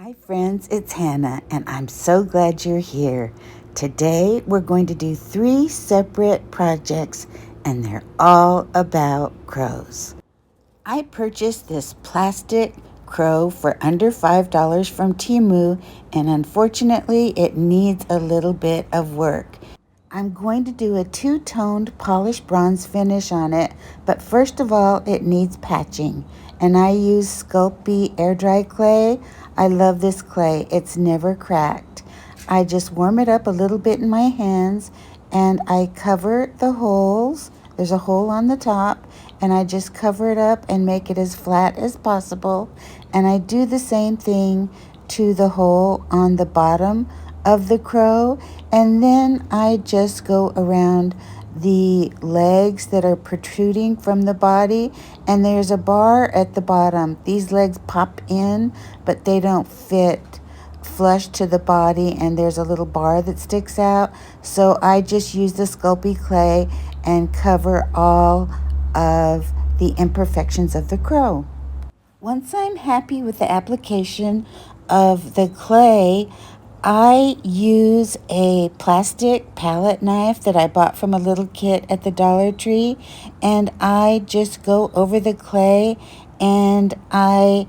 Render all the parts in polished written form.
Hi friends, it's Hannah and I'm so glad you're here. Today we're going to do 3 separate projects and they're all about crows. I purchased this plastic crow for under $5 from Temu and unfortunately it needs a little bit of work. I'm going to do a two-toned polished bronze finish on it, but first of all, it needs patching. And I use Sculpey air dry clay. I love this clay. It's never cracked. I just warm it up a little bit in my hands and I cover the holes. There's a hole on the top and I just cover it up and make it as flat as possible. And I do the same thing to the hole on the bottom of the crow, and then I just go around the legs that are protruding from the body, and there's a bar at the bottom. These legs pop in, but they don't fit flush to the body, and there's a little bar that sticks out. So I just use the Sculpey clay and cover all of the imperfections of the crow. Once I'm happy with the application of the clay, I use a plastic palette knife that I bought from a little kit at the Dollar Tree, and I just go over the clay and I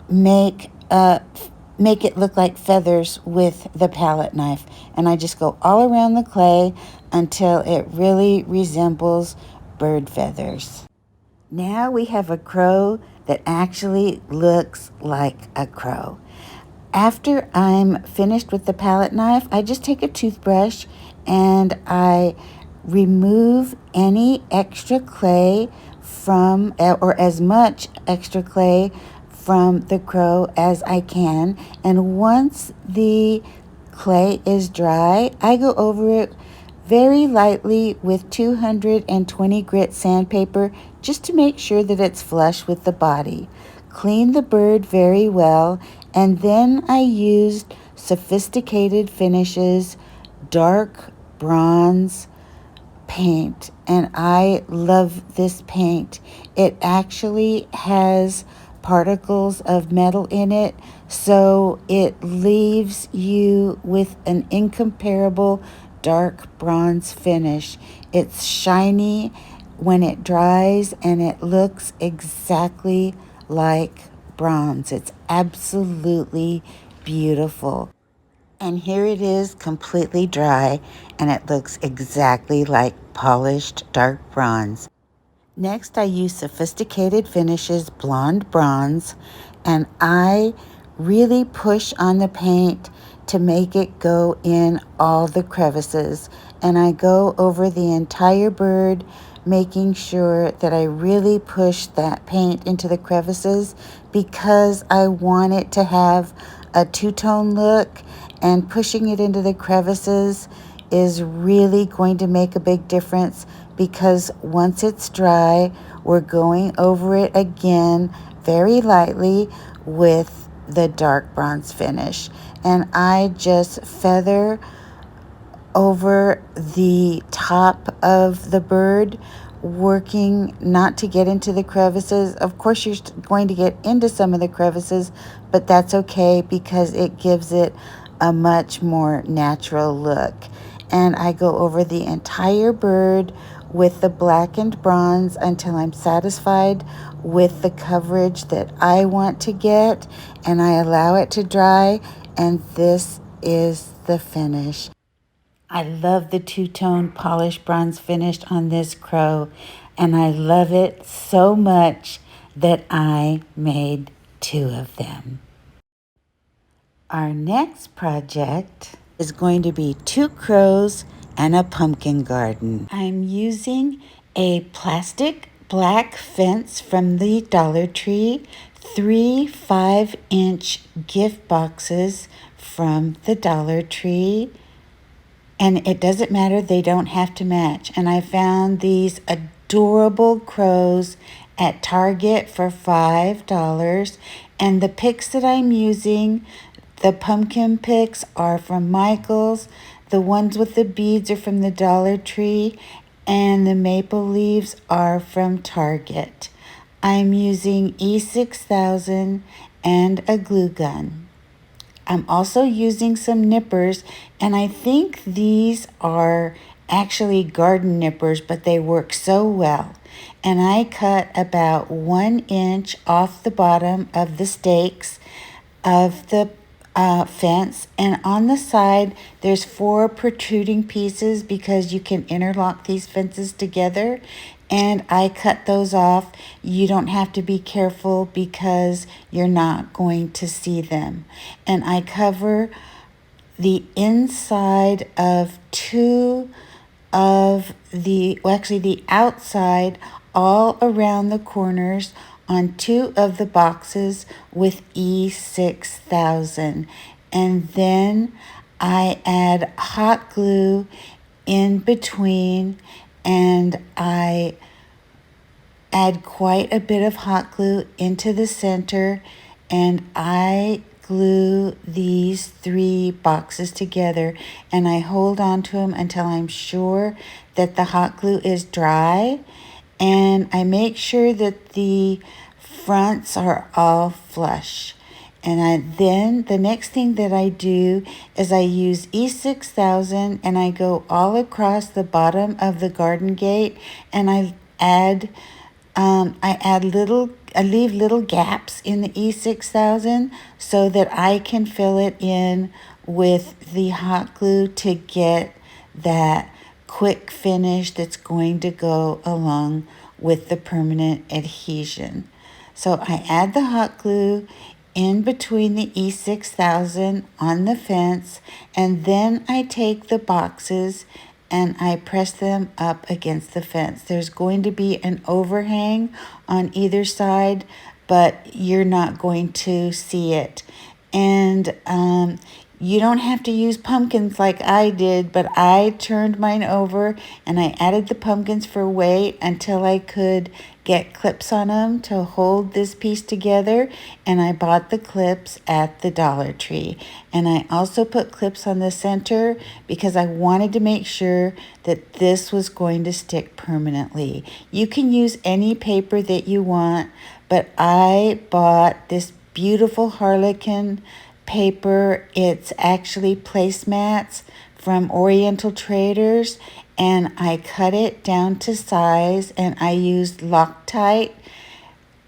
make it look like feathers with the palette knife, and I just go all around the clay until it really resembles bird feathers. Now we have a crow that actually looks like a crow. After I'm finished with the palette knife, I just take a toothbrush and I remove any extra clay from, or as much extra clay from the crow as I can. And once the clay is dry, I go over it very lightly with 220 grit sandpaper just to make sure that it's flush with the body. Clean the bird very well, and then I used Sophisticated Finishes dark bronze paint, and I love this paint. It actually has particles of metal in it, so it leaves you with an incomparable dark bronze finish. It's shiny when it dries and it looks exactly like bronze. It's absolutely beautiful. And here it is completely dry and it looks exactly like polished dark bronze. Next, I use Sophisticated Finishes Blonde Bronze, and I really push on the paint to make it go in all the crevices. And I go over the entire bird, making sure that I really push that paint into the crevices because I want it to have a two-tone look, and pushing it into the crevices is really going to make a big difference because once it's dry, we're going over it again very lightly with the dark bronze finish. And I just feather over the top of the bird, working not to get into the crevices. Of course, you're going to get into some of the crevices, but that's okay because it gives it a much more natural look. And I go over the entire bird with the blackened bronze until I'm satisfied with the coverage that I want to get, and I allow it to dry, and this is the finish. I love the two-tone polished bronze finish on this crow, and I love it so much that I made 2 of them. Our next project is going to be 2 crows and a pumpkin garden. I'm using a plastic black fence from the Dollar Tree, 3 5-inch gift boxes from the Dollar Tree, and it doesn't matter, they don't have to match. And I found these adorable crows at Target for $5. And the picks that I'm using, the pumpkin picks, are from Michael's. The ones with the beads are from the Dollar Tree. And the maple leaves are from Target. I'm using E6000 and a glue gun. I'm also using some nippers, and I think these are actually garden nippers, but they work so well. And I cut about 1 inch off the bottom of the stakes of the fence, and on the side there's 4 protruding pieces because you can interlock these fences together, and I cut those off. You don't have to be careful because you're not going to see them. And I cover the inside of 2 of the, well, actually the outside all around the corners on 2 of the boxes with E6000. And then I add hot glue in between, and I add quite a bit of hot glue into the center, and I glue these 3 boxes together, and I hold on to them until I'm sure that the hot glue is dry, and I make sure that the fronts are all flush. And then the next thing that I do is I use E6000, and I go all across the bottom of the garden gate, and I leave little gaps in the E6000 so that I can fill it in with the hot glue to get that quick finish that's going to go along with the permanent adhesion. So I add the hot glue in between the E6000 on the fence, and then I take the boxes and I press them up against the fence. There's going to be an overhang on either side, but you're not going to see it. And you don't have to use pumpkins like I did, but I turned mine over and I added the pumpkins for weight until I could get clips on them to hold this piece together, and I bought the clips at the Dollar Tree. And I also put clips on the center because I wanted to make sure that this was going to stick permanently. You can use any paper that you want, but I bought this beautiful harlequin paper. It's actually placemats from Oriental Traders, and I cut it down to size, and I used Loctite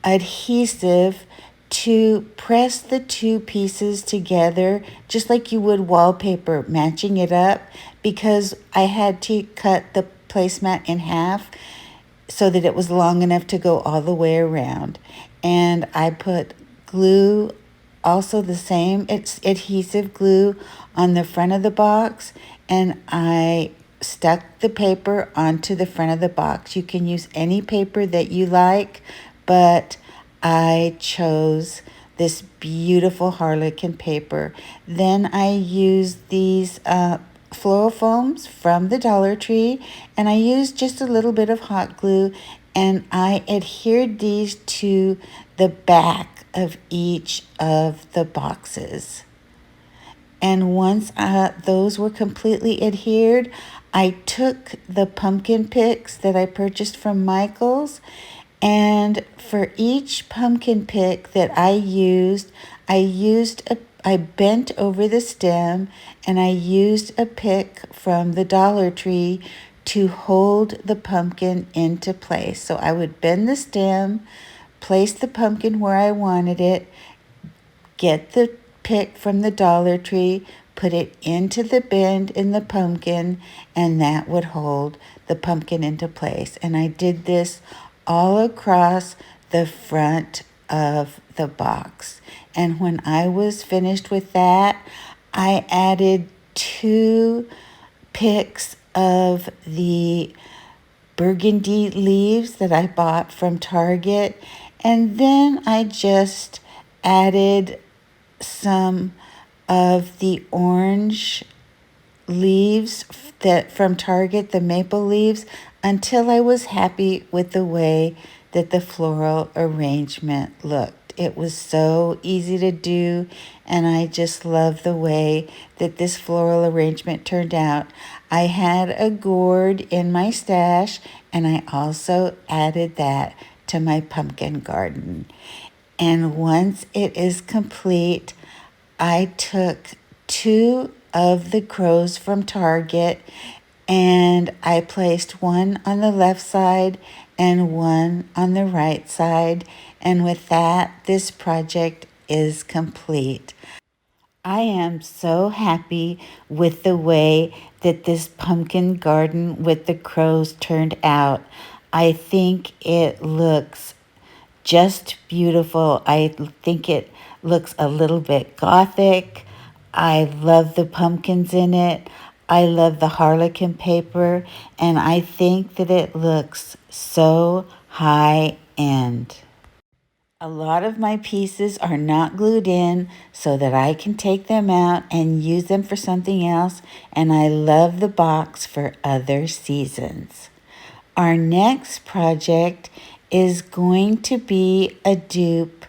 adhesive to press the 2 pieces together just like you would wallpaper, matching it up, because I had to cut the placemat in half so that it was long enough to go all the way around. And I put glue, also the same, it's adhesive glue, on the front of the box, and I stuck the paper onto the front of the box. You can use any paper that you like, but I chose this beautiful harlequin paper. Then I used these floral foams from the Dollar Tree, and I used just a little bit of hot glue, and I adhered these to the back of each of the boxes. And once those were completely adhered, I took the pumpkin picks that I purchased from Michael's, and for each pumpkin pick that I bent over the stem, and I used a pick from the Dollar Tree to hold the pumpkin into place. So I would bend the stem, place the pumpkin where I wanted it, get the pick from the Dollar Tree, put it into the bend in the pumpkin, and that would hold the pumpkin into place. And I did this all across the front of the box. And when I was finished with that, I added 2 picks of the burgundy leaves that I bought from Target, and then I just added some of the orange leaves that from Target, the maple leaves, until I was happy with the way that the floral arrangement looked. It was so easy to do, and I just love the way that this floral arrangement turned out. I had a gourd in my stash, and I also added that to my pumpkin garden. And once it is complete, I took two of the crows from Target and I placed one on the left side and one on the right side. And with that, this project is complete. I am so happy with the way that this pumpkin garden with the crows turned out. I think it looks just beautiful. I think it looks a little bit gothic. I love the pumpkins in it. I love the harlequin paper, and I think that it looks so high end. A lot of my pieces are not glued in so that I can take them out and use them for something else, and I love the box for other seasons. Our next project is going to be a dupe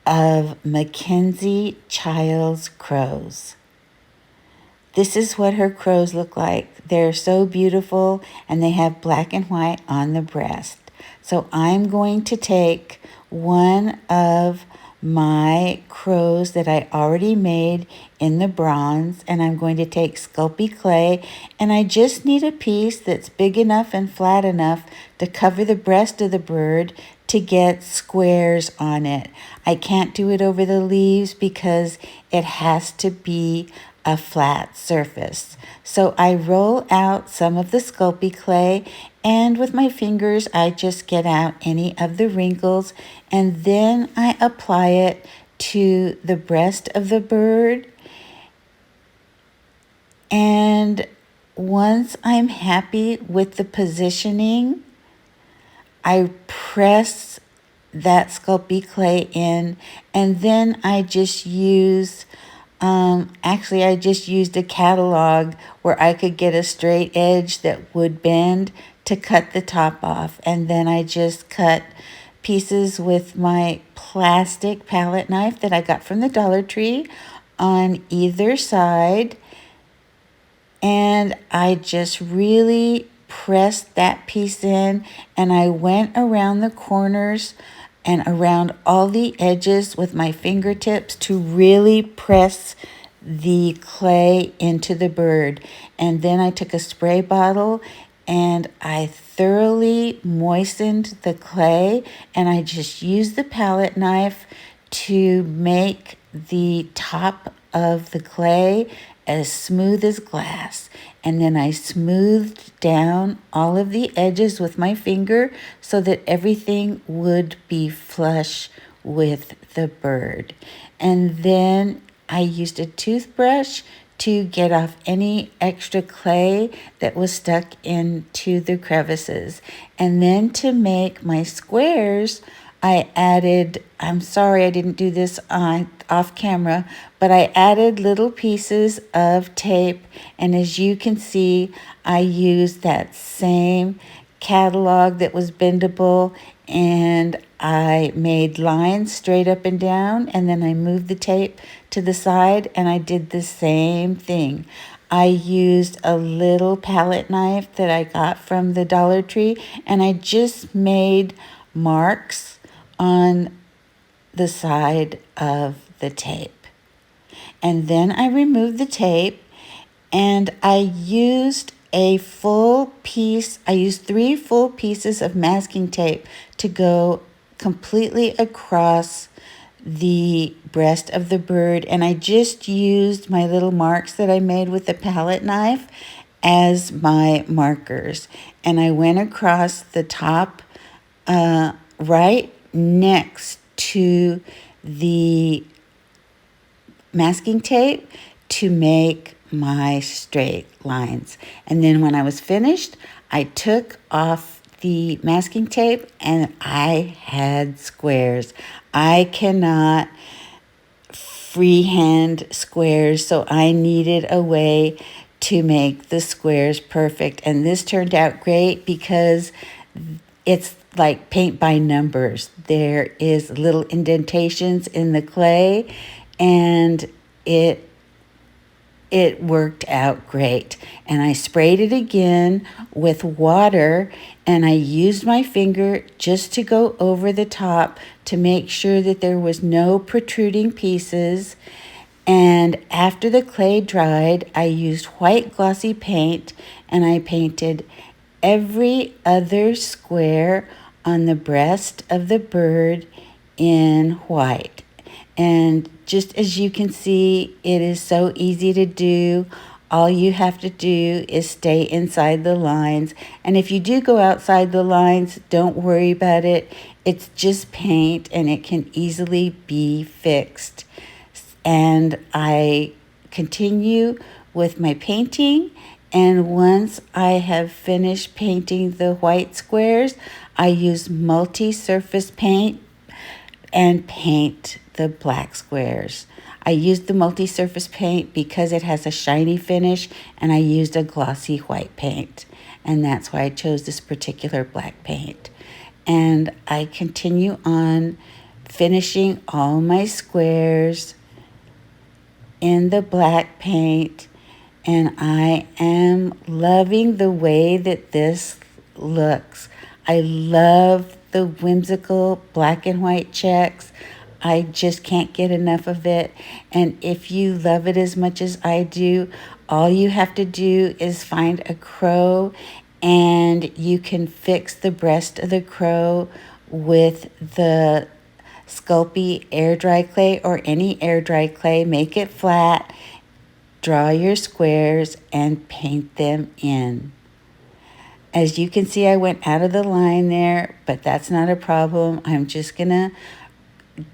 of Mackenzie Childs Crows. This is what her crows look like. They're so beautiful and they have black and white on the breast. So I'm going to take one of my crows that I already made in the bronze, and I'm going to take Sculpey clay, and I just need a piece that's big enough and flat enough to cover the breast of the bird to get squares on it. I can't do it over the leaves because it has to be a flat surface. So I roll out some of the Sculpey clay, and with my fingers I just get out any of the wrinkles, and then I apply it to the breast of the bird. And once I'm happy with the positioning, I press that Sculpey clay in, and then I just use I just used a catalog where I could get a straight edge that would bend to cut the top off. And then I just cut pieces with my plastic palette knife that I got from the Dollar Tree on either side. And I just really pressed that piece in, and I went around the corners and around all the edges with my fingertips to really press the clay into the bird. And then I took a spray bottle and I thoroughly moistened the clay, and I just used the palette knife to make the top of the clay as smooth as glass. And then I smoothed down all of the edges with my finger so that everything would be flush with the bird. And then I used a toothbrush to get off any extra clay that was stuck into the crevices. And then to make my squares, I added, I'm sorry I didn't do this off camera, but I added little pieces of tape, and as you can see, I used that same catalog that was bendable, and I made lines straight up and down, and then I moved the tape to the side, and I did the same thing. I used a little palette knife that I got from the Dollar Tree, and I just made marks on the side of the tape. And then I removed the tape, and I used a full piece, I used 3 full pieces of masking tape to go completely across the breast of the bird, and I just used my little marks that I made with the palette knife as my markers. And I went across the top right next to the masking tape to make my straight lines. And then when I was finished, I took off the masking tape and I had squares. I cannot freehand squares, so I needed a way to make the squares perfect. And this turned out great because it's like paint by numbers. There is little indentations in the clay, and it worked out great. And I sprayed it again with water, and I used my finger just to go over the top to make sure that there was no protruding pieces. And after the clay dried, I used white glossy paint and I painted every other square on the breast of the bird in white. And just as you can see, it is so easy to do. All you have to do is stay inside the lines. And if you do go outside the lines, don't worry about it. It's just paint and it can easily be fixed. And I continue with my painting. And once I have finished painting the white squares, I use multi-surface paint and paint the black squares. I used the multi-surface paint because it has a shiny finish, and I used a glossy white paint. And that's why I chose this particular black paint. And I continue on finishing all my squares in the black paint, and I am loving the way that this looks. I love the whimsical black and white checks. I just can't get enough of it. And if you love it as much as I do, all you have to do is find a crow and you can fix the breast of the crow with the Sculpey air dry clay or any air dry clay. Make it flat, draw your squares, and paint them in. As you can see, I went out of the line there, but that's not a problem. I'm just gonna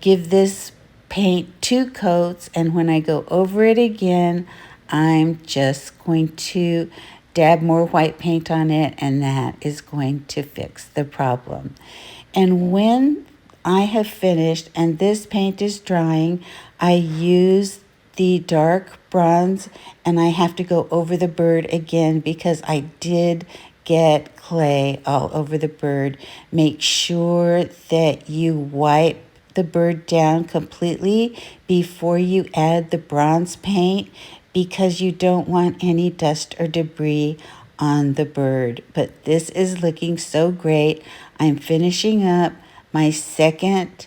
give this paint 2 coats, and when I go over it again, I'm just going to dab more white paint on it, and that is going to fix the problem. And when I have finished and this paint is drying, I use the dark bronze and I have to go over the bird again because I did get clay all over the bird. Make sure that you wipe the bird down completely before you add the bronze paint because you don't want any dust or debris on the bird. But this is looking so great. I'm finishing up my second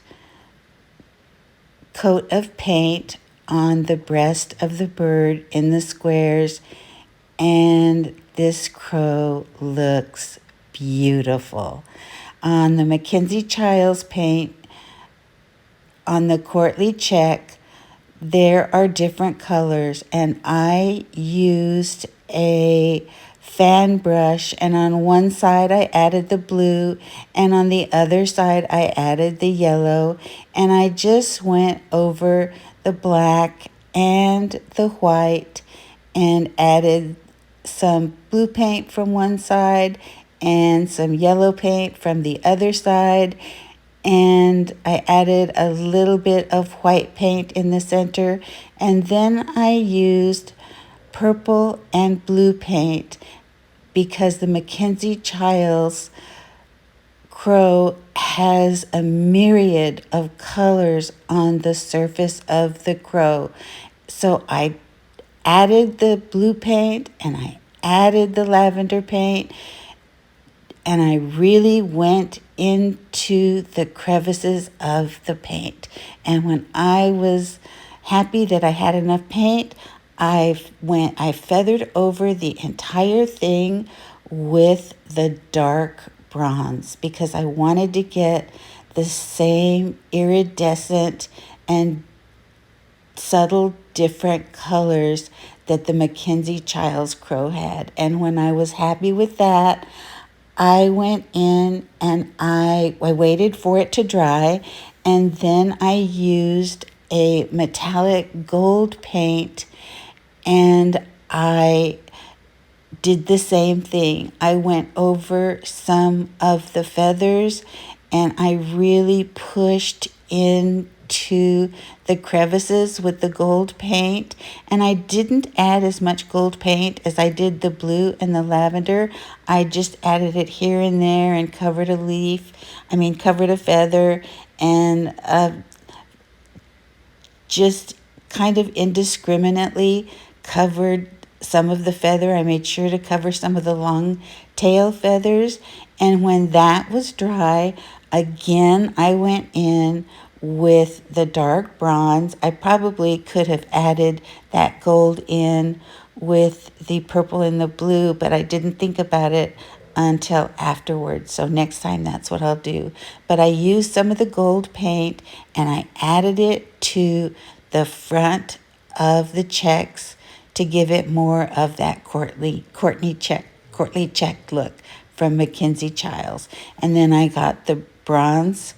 coat of paint on the breast of the bird in the squares, and this crow looks beautiful. On the Mackenzie Childs paint, on the courtly check, there are different colors, and I used a fan brush, and on one side I added the blue and on the other side I added the yellow, and I just went over the black and the white and added some blue paint from one side and some yellow paint from the other side, and I added a little bit of white paint in the center, and then I used purple and blue paint because the Mackenzie Childs Crow has a myriad of colors on the surface of the crow. So I added the blue paint and I added the lavender paint, and I really went into the crevices of the paint. And when I was happy that I had enough paint, I feathered over the entire thing with the dark bronze because I wanted to get the same iridescent and subtle different colors that the Mackenzie Childs Crow had. And when I was happy with that, I went in and I waited for it to dry, and then I used a metallic gold paint and I did the same thing. I went over some of the feathers and I really pushed into the crevices with the gold paint, and I didn't add as much gold paint as I did the blue and the lavender. I just added it here and there and covered covered a feather, and just kind of indiscriminately covered some of the feather. I made sure to cover some of the long tail feathers. And when that was dry, again, I went in with the dark bronze. I probably could have added that gold in with the purple and the blue, but I didn't think about it until afterwards. So next time that's what I'll do. But I used some of the gold paint and I added it to the front of the checks to give it more of that courtly check look from Mackenzie Childs. And then I got the bronze,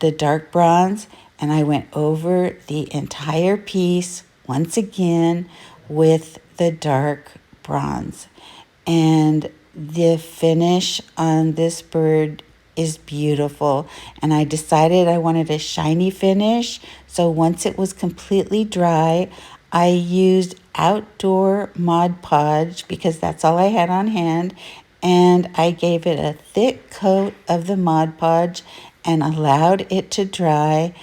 the dark bronze, and I went over the entire piece once again with the dark bronze. And the finish on this bird is beautiful. And I decided I wanted a shiny finish. So once it was completely dry, I used outdoor Mod Podge because that's all I had on hand. And I gave it a thick coat of the Mod Podge and allowed it to dry.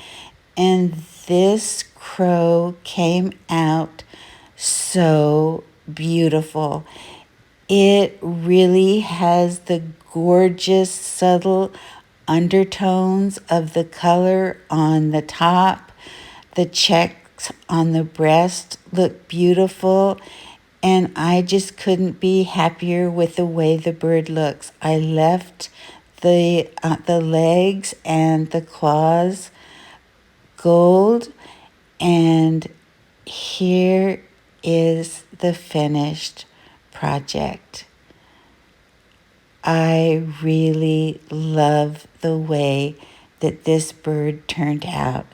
And this crow came out so beautiful. It really has the gorgeous, subtle undertones of the color on the top. The checks on the breast look beautiful, and I just couldn't be happier with the way the bird looks. I left the legs and the claws gold, and here is the finished project. I really love the way that this bird turned out.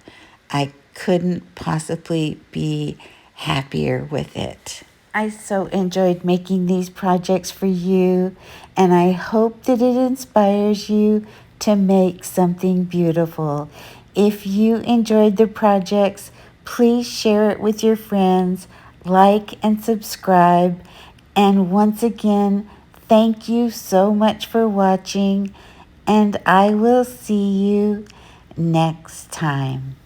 I couldn't possibly be happier with it. I so enjoyed making these projects for you, and I hope that it inspires you to make something beautiful. If you enjoyed the projects, please share it with your friends, like and subscribe. And once again, thank you so much for watching, and I will see you next time.